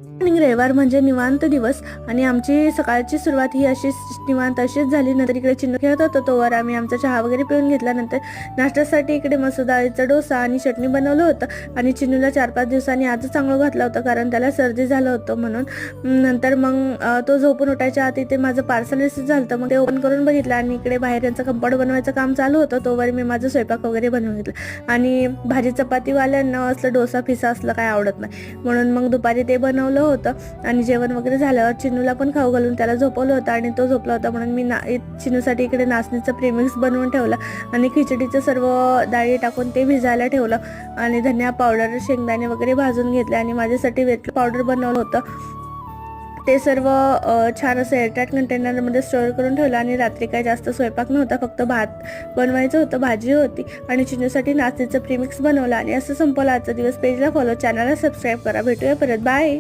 आणि रविवार म्हणजे निवांत दिवस आणि आमची सकाळची सुरुवात ही अशीच निवांत अशीच झाली. नंतर इकडे चिन्नू खेळत होतो तोवर आम्ही आमचा चहा वगैरे पिऊन घेतला. नंतर नाश्त्यासाठी इकडे मसूर डाळीचा डोसा आणि चटणी बनवलं होतं आणि चिन्नूला 4-5 दिवसांनी आजच चांगलं घातलं होतं कारण त्याला सर्दी झालं होतं म्हणून. नंतर मग तो झोपून उठायच्या आत इथे माझं पार्सल रिसीव झालं होतं. मग ते ओपन करून बघितलं आणि इकडे बाहेर यांचं कंपाऊंड बनवायचं काम चालू होतं. तोवर मी माझं स्वयंपाक वगैरे बनवून घेतलं आणि भाजी चपातीवाल्यांना असलं डोसा फिसा असलं काय आवडत नाही म्हणून मग दुपारी ते बनवलं होतं. आणि जेवण वगैरे झाल्यावर चिन्नूला पण खाऊ घालून त्याला झोपवलं होतं आणि तो झोपला होता म्हणून मी चिन्नूसाठी इकडे नाचणीचं प्रेमिक्स बनवून ठेवलं आणि खिचडीचं सर्व डाळी टाकून ते भिजायला ठेवलं आणि धनिया पावडर शेंगदाणे वगैरे भाजून घेतले आणि माझ्यासाठी वेट पावडर बनवलं होतं. ते सर्व छान असं एअरटाईट कंटेनरमध्ये स्टोअर करून ठेवलं आणि रात्री काही जास्त स्वयंपाक नव्हता, फक्त भात बनवायचं होतं, भाजी होती आणि चिन्नूसाठी नाचणीचं प्रीमिक्स बनवलं आणि असं संपवलं आजचा दिवस. पेजला फॉलो, चॅनलला सबस्क्राईब करा. भेटूया परत. बाय.